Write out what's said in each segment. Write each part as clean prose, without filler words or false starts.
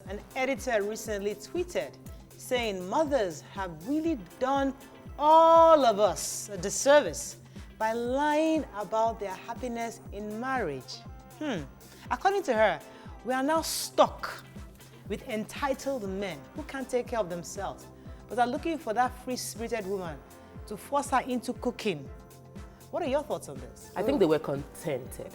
An editor recently tweeted saying mothers have really done all of us a disservice by lying about their happiness in marriage. According to her, we are now stuck with entitled men who can't take care of themselves, but are looking for that free-spirited woman to force her into cooking. What are your thoughts on this? I think they were contented.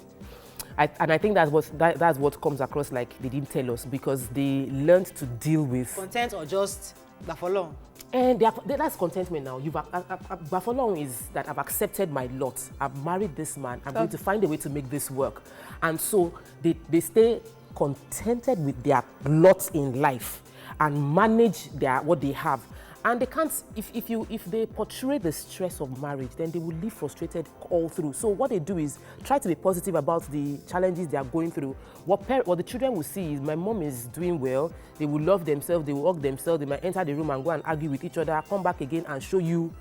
And I think that's what comes across like they didn't tell us, because they learned to deal with... Content or just bafalong? And that's contentment now. Bafalong is that I've accepted my lot. I've married this man. I'm going to find a way to make this work. And so they stay contented with their lot in life and manage what they have. And they can't, if they portray the stress of marriage, then they will live frustrated all through. So what they do is try to be positive about the challenges they are going through. What the children will see is my mom is doing well, they will love themselves, they will hug themselves, they might enter the room and go and argue with each other, come back again and show you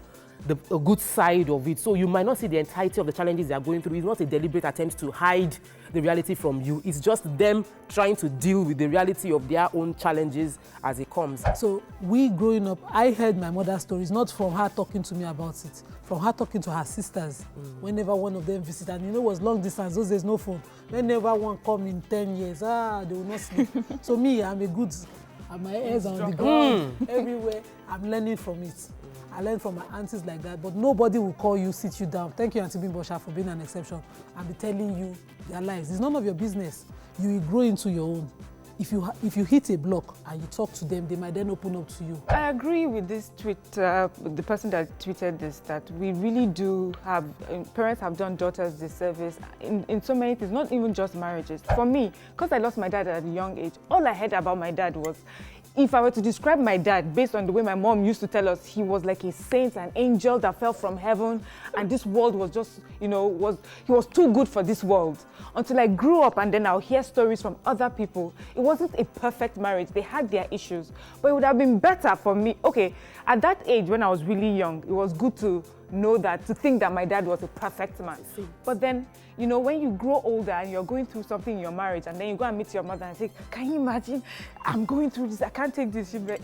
a good side of it. So you might not see the entirety of the challenges they are going through. It's not a deliberate attempt to hide the reality from you. It's just them trying to deal with the reality of their own challenges as it comes. So we growing up, I heard my mother's stories, not from her talking to me about it, from her talking to her sisters whenever one of them visited. And you know, it was long distance, those days no phone. Whenever one come in 10 years, they will not sleep. So me, I'm a good, my ears are on the ground, everywhere. I'm learning from it. I learned from my aunties like that, but nobody will call you, sit you down. Thank you, Auntie Bimbosha, for being an exception. I'll be telling you their lives. It's none of your business. You will grow into your own. If you hit a block and you talk to them, they might then open up to you. I agree with this tweet, the person that tweeted this, that we really do have, parents have done daughters disservice in so many things, not even just marriages. For me, because I lost my dad at a young age, all I heard about my dad was, if I were to describe my dad based on the way my mom used to tell us, he was like a saint, an angel that fell from heaven, and this world was just, he was too good for this world. Until I grew up, and then I'll hear stories from other people. It wasn't a perfect marriage. They had their issues, but it would have been better for me. Okay, at that age, when I was really young, it was good to know that, to think that my dad was a perfect man. But then, when you grow older and you're going through something in your marriage, and then you go and meet your mother and say, can you imagine, I'm going through this, I can't take this. She'll be like,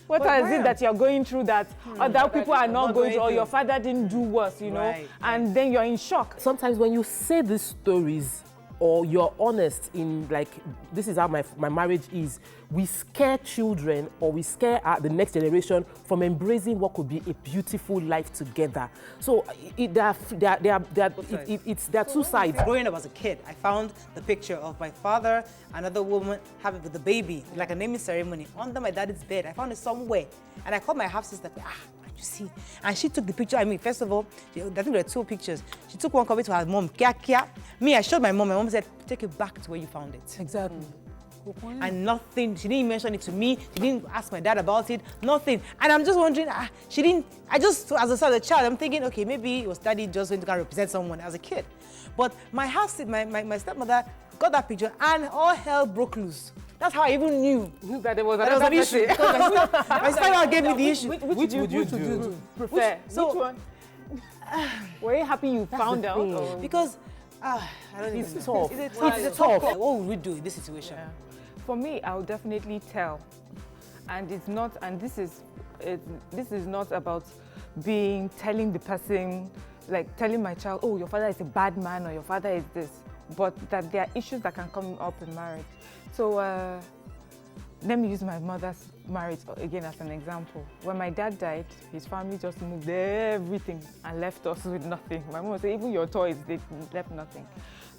what is it that you're going through that other people are not going through, or your father didn't do worse, Right. and then you're in shock. Sometimes when you say these stories, or you're honest in like, this is how my marriage is, we scare children, or we scare the next generation from embracing what could be a beautiful life together. So there are two sides. Growing up as a kid, I found the picture of my father, another woman having with the baby, like a naming ceremony, under my daddy's bed. I found it somewhere, and I called my half sister. You see, and she took the picture. I mean, first of all, I think there were two pictures. She took one copy to her mom. Me, I showed my mom. My mom said, take it back to where you found it. Exactly. And nothing, she didn't mention it to me. She didn't ask my dad about it, nothing. And I'm just wondering, as a child, I'm thinking, okay, maybe it was daddy just going to kind of represent someone as a kid. But my stepmother got that picture, and all hell broke loose. That's how I even knew that there was an issue. My stepmother gave me the issue. Which would you prefer? Which one? Were you happy you found out? Or? Because I don't it's know. tough. It's tough. What would we do in this situation? Yeah. For me, I would definitely tell, and it's not. And this is not about telling the person, like telling my child, oh, your father is a bad man, or your father is this, but that there are issues that can come up in marriage. So let me use my mother's marriage again as an example. When my dad died, his family just moved everything and left us with nothing. My mom said, even your toys, they left nothing.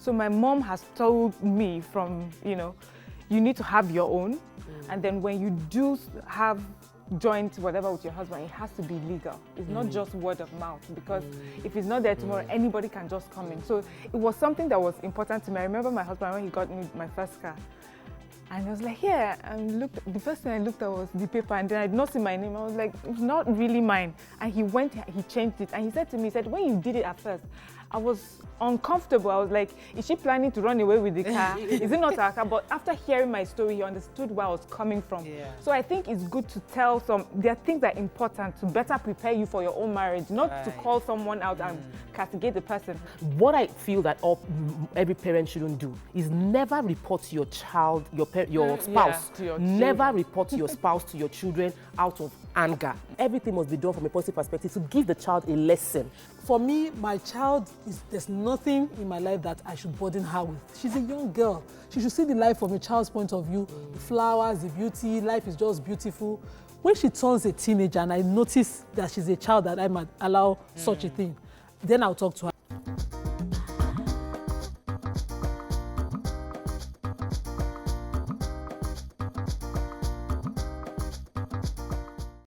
So my mom has told me from, you need to have your own. And then when you do have joint whatever with your husband, it has to be legal. It's not just word of mouth, because if it's not there tomorrow, anybody can just come in. So it was something that was important to me. I remember my husband, when he got me my first car, and I was like, yeah, and the first thing I looked at was the paper, and then I did not see my name. I was like, it's not really mine. And he changed it, and he said to me, when you did it at first, I was uncomfortable. I was like, is she planning to run away with the car? Is it not our car? But after hearing my story, he understood where I was coming from. Yeah. So I think it's good to tell there are things that are important to better prepare you for your own marriage, not to call someone out and castigate the person. What I feel that every parent shouldn't do is never report your child, your spouse. to your Never children. report your spouse to your children out of anger. Everything must be done from a positive perspective to give the child a lesson. For me, my child, there's nothing in my life that I should burden her with. She's a young girl. She should see the life from a child's point of view. The flowers, the beauty, life is just beautiful. When she turns a teenager and I notice that she's a child that I might allow such a thing, then I'll talk to her.